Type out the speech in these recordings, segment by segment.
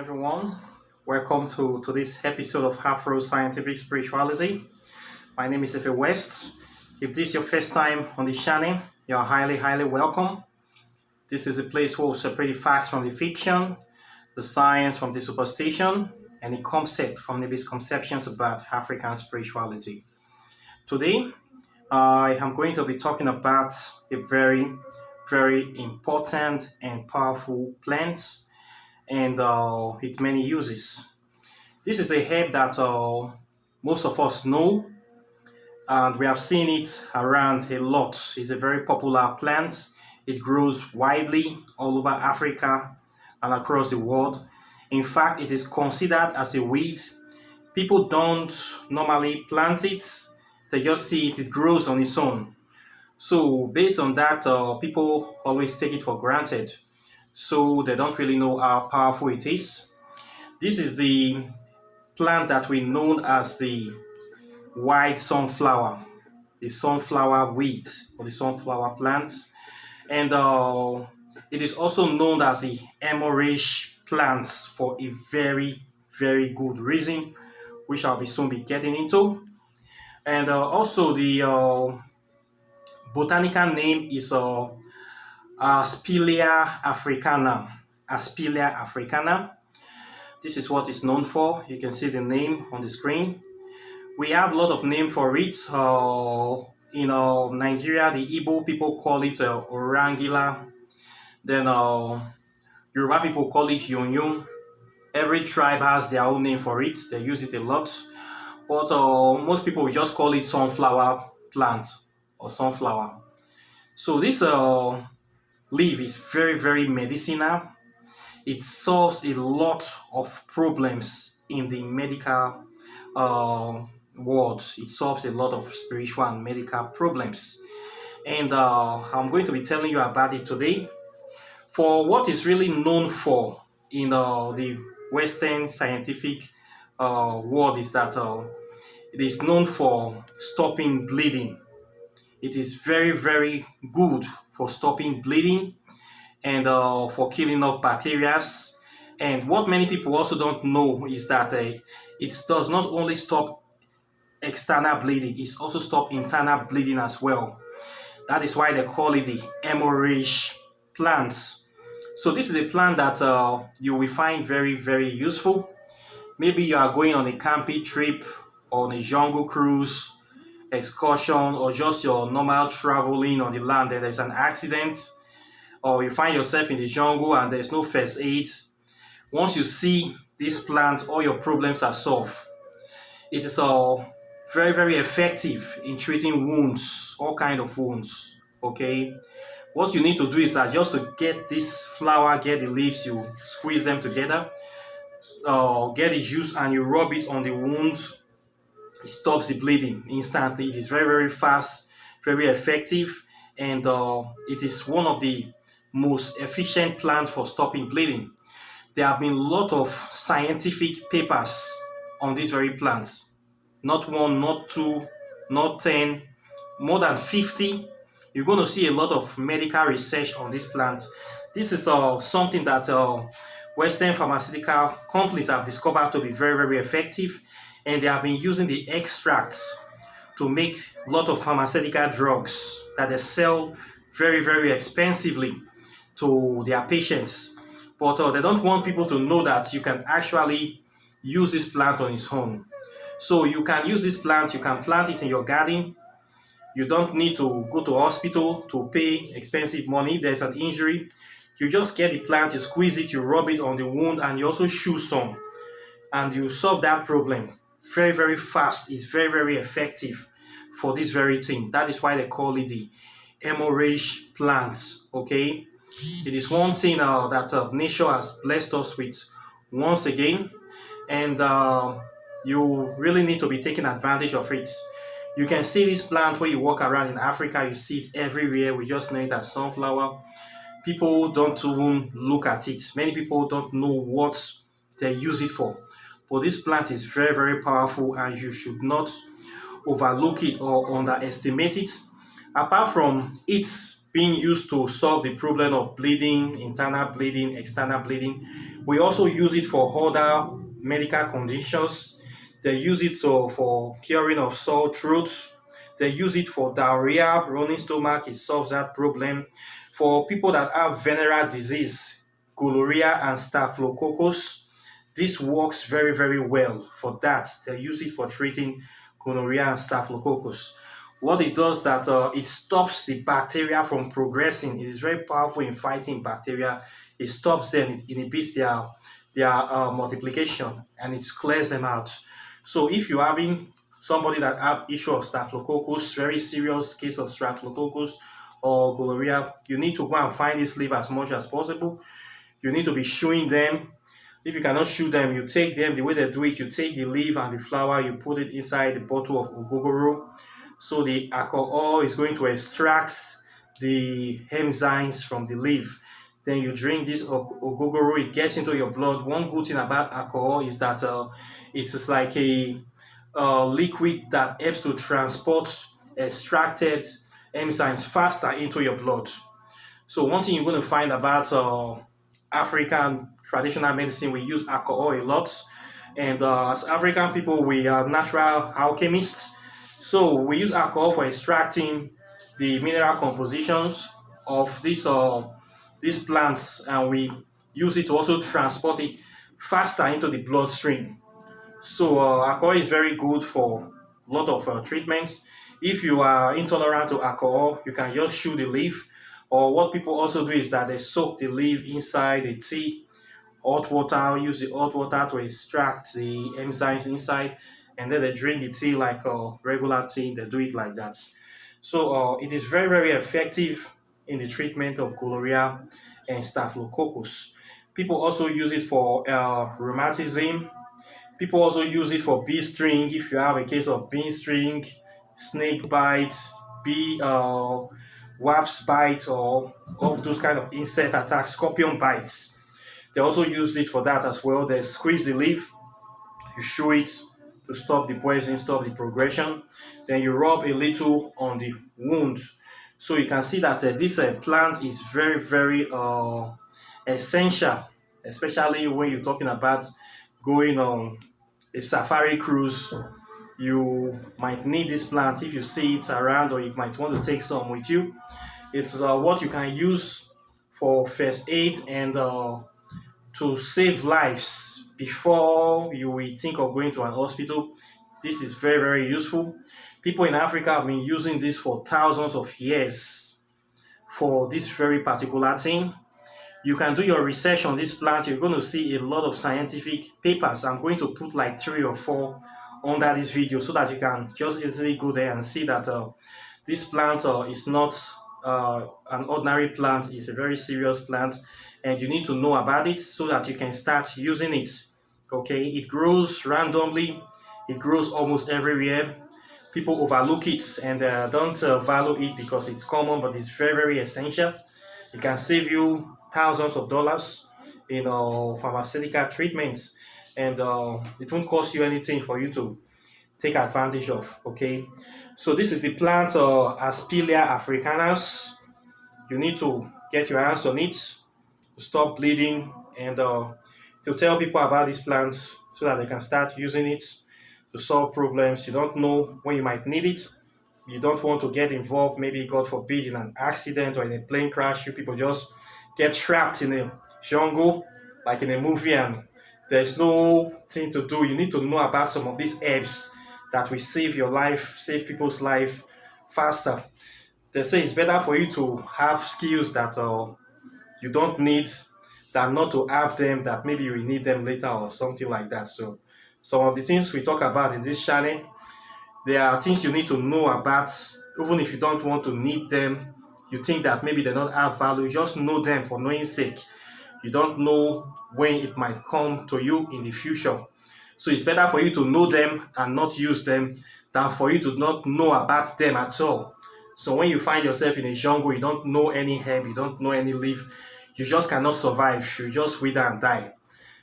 everyone. Welcome to this episode of Afro Scientific Spirituality. My name is Efe West. If this is your first time on the channel, you're highly welcome. This is a place where we separate the facts from the fiction, the science from the superstition, and the concept from the misconceptions about African spirituality. Today, I am going to be talking about a very important and powerful plant and its many uses. This is a herb that most of us know, and we have seen it around a lot. It's a very popular plant. It grows widely all over Africa and across the world. In fact, it is considered as a weed. People don't normally plant it, they just see it grows on its own. So based on that, people always take it for granted. So they don't really know how powerful it is. This is the plant that we know as the white sunflower, the sunflower weed or the sunflower plant. And it is also known as the hemorrhage plant for a very good reason, which I'll soon be getting into. And also the botanical name is Aspillia Africana. Aspillia Africana. This is what it's known for. You can see the name on the screen. We have a lot of names for it. In Nigeria, the Igbo people call it Orangila. Then Yoruba people call it Yonyum. Every tribe has their own name for it. They use it a lot. But most people will just call it sunflower plant or sunflower. So this leaf is very medicinal. It solves a lot of problems in the medical world. It solves a lot of spiritual and medical problems. And I'm going to be telling you about it today. For what is really known for in the Western scientific world is that it is known for stopping bleeding. It is very good for stopping bleeding and for killing off bacteria. And what many people also don't know is that it does not only stop external bleeding, it also stops internal bleeding as well. That is why they call it the hemorrhage plant. So this is a plant that you will find very useful. Maybe you are going on a camping trip, on a jungle cruise, excursion, or just your normal traveling on the land and there's an accident, or you find yourself in the jungle and there's no first aid. Once you see this plant, all your problems are solved. It is very effective in treating wounds, all kind of wounds. Okay, what you need to do is that just to get this flower, get the leaves, you squeeze them together, get the juice and you rub it on the wound. It stops the bleeding instantly. It is very fast, very effective, and it is one of the most efficient plants for stopping bleeding. There have been a lot of scientific papers on these very plants. Not one, not two, not 10, more than 50. You're going to see a lot of medical research on this plant. This is something that Western pharmaceutical companies have discovered to be very effective, and they have been using the extracts to make a lot of pharmaceutical drugs that they sell very expensively to their patients. But they don't want people to know that you can actually use this plant on its own. So you can use this plant, you can plant it in your garden. You don't need to go to hospital to pay expensive money. If there's an injury, you just get the plant, you squeeze it, you rub it on the wound, and you also chew some. And you solve that problem very fast. It's very effective for this very thing. That is why they call it the hemorrhage plant. Okay, it is one thing that nature has blessed us with once again, and you really need to be taking advantage of it. You can see this plant when you walk around in Africa. You see it everywhere. We just know it as sunflower. People don't even look at it. Many people don't know what they use it for. But this plant is very powerful, and you should not overlook it or underestimate it. Apart from its being used to solve the problem of bleeding, internal bleeding, external bleeding. We also use it for other medical conditions. They use it for curing of sore throats. They use it for diarrhea, running stomach. It solves that problem. For people that have venereal disease, gonorrhea and staphylococcus, this works very, very well for that. They use it for treating gonorrhea and staphylococcus. What it does that it stops the bacteria from progressing. It is very powerful in fighting bacteria. It stops them, it inhibits their multiplication, and it clears them out. So if you're having somebody that have issue of staphylococcus, very serious case of staphylococcus or gonorrhea, you need to go and find this leaf as much as possible. You need to be showing them. If you cannot shoot them, you take them, the way they do it, you take the leaf and the flower, you put it inside the bottle of ogogoro. So the alcohol is going to extract the enzymes from the leaf. Then you drink this ogogoro, it gets into your blood. One good thing about alcohol is that it's like a liquid that helps to transport extracted enzymes faster into your blood. So one thing you're going to find about African traditional medicine, we use alcohol a lot. And as African people, we are natural alchemists. So we use alcohol for extracting the mineral compositions of these plants, and we use it to also transport it faster into the bloodstream. So alcohol is very good for a lot of treatments. If you are intolerant to alcohol, you can just chew the leaf. Or what people also do is that they soak the leaf inside the tea, hot water, use the hot water to extract the enzymes inside, and then they drink the tea like regular tea. They do it like that. So it is very, very effective in the treatment of gonorrhea and staphylococcus. People also use it for rheumatism. People also use it for bee sting. If you have a case of bee sting, snake bites, bee wasp bites, or of those kind of insect attacks, scorpion bites, they also use it for that as well. They squeeze the leaf, you chew it to stop the poison, stop the progression. Then you rub a little on the wound. So you can see that this plant is very, very essential, especially when you're talking about going on a safari cruise. You might need this plant if you see it around, or you might want to take some with you. It's what you can use for first aid and to save lives before you will think of going to an hospital. This is very, very useful. People in Africa have been using this for thousands of years for this very particular thing. You can do your research on this plant. You're going to see a lot of scientific papers. I'm going to put like 3 or 4 under this video so that you can just easily go there and see that this plant is not an ordinary plant. It's a very serious plant, and you need to know about it so that you can start using it. Okay, it grows randomly. It grows almost everywhere. People overlook it and don't value it because it's common, but it's very, very essential. It can save you thousands of dollars in pharmaceutical treatments, and it won't cost you anything for you to take advantage of. Okay, so this is the plant Aspillia Africanus. You need to get your hands on it to stop bleeding, and to tell people about these plants so that they can start using it to solve problems. You don't know when you might need it. You don't want to get involved, maybe God forbid, in an accident or in a plane crash. You people just get trapped in a jungle like in a movie, and there's no thing to do. You need to know about some of these herbs that will save your life, save people's life faster. They say it's better for you to have skills that you don't need than not to have them that maybe you will need them later or something like that. So some of the things we talk about in this channel, there are things you need to know about. Even if you don't want to need them, you think that maybe they don't have value, just know them for knowing sake. You don't know when it might come to you in the future. So it's better for you to know them and not use them than for you to not know about them at all. So when you find yourself in a jungle, you don't know any herb, you don't know any leaf, you just cannot survive. You just wither and die.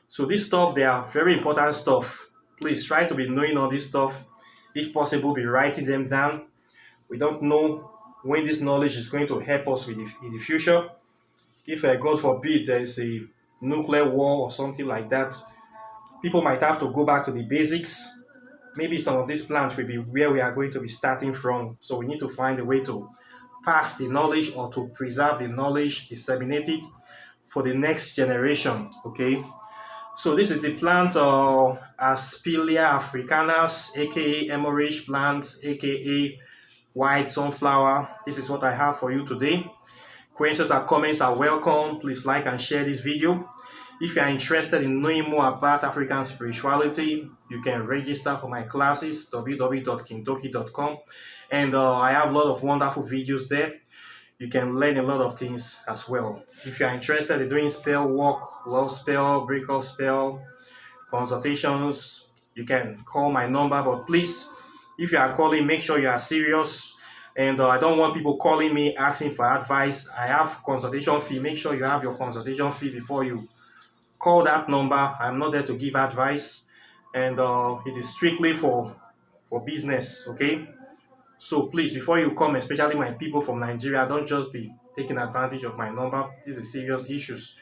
So this stuff, they are very important stuff. Please try to be knowing all this stuff. If possible, be writing them down. We don't know when this knowledge is going to help us with in the future. If God forbid there is a nuclear war or something like that, people might have to go back to the basics. Maybe some of these plants will be where we are going to be starting from. So we need to find a way to pass the knowledge or to preserve the knowledge, disseminate it for the next generation. Okay. So this is the plant Aspillia Africanas, aka Hemorrhage plant, aka white sunflower. This is what I have for you today. Questions and comments are welcome. Please like and share this video. If you are interested in knowing more about African spirituality, you can register for my classes, www.kintoki.com. And I have a lot of wonderful videos there. You can learn a lot of things as well. If you are interested in doing spell work, love spell, breakup spell, consultations, you can call my number. But please, if you are calling, make sure you are serious. And I don't want people calling me asking for advice. I have consultation fee. Make sure you have your consultation fee before you call that number. I'm not there to give advice, and it is strictly for business. Okay. So please, before you come, especially my people from Nigeria, don't just be taking advantage of my number. This is serious issues.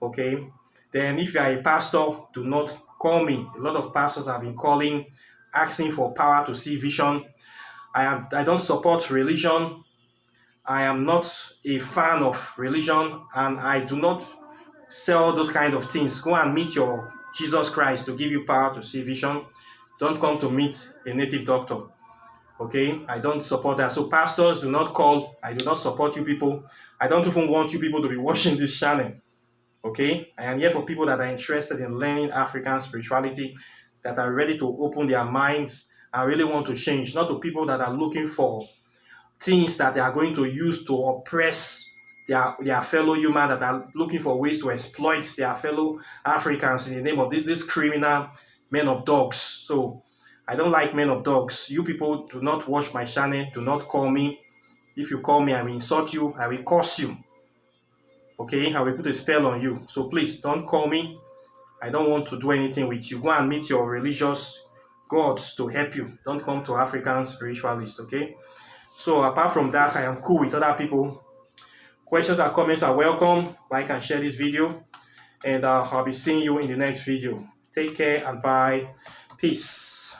Okay. Then if you are a pastor, do not call me. A lot of pastors have been calling, asking for power to see vision. I don't support religion. I am not a fan of religion, and I do not sell those kind of things. Go and meet your Jesus Christ to give you power to see vision. Don't come to meet a native doctor. Okay, I don't support that. So pastors, do not call. I do not support you people. I don't even want you people to be watching this channel. Okay, I am here for people that are interested in learning African spirituality, that are ready to open their minds and really want to change. Not to people that are looking for things that they are going to use to oppress their fellow human, that are looking for ways to exploit their fellow Africans in the name of this criminal men of dogs. So I don't like men of dogs. You people do not watch my channel. Do not call me. If you call me, I will insult you. I will curse you. Okay, I will put a spell on you. So please don't call me. I don't want to do anything with you. Go and meet your religious gods to help you. Don't come to African spiritualists. Okay. So apart from that, I am cool with other people. Questions and comments are welcome. Like and share this video. And I'll be seeing you in the next video. Take care and bye. Peace.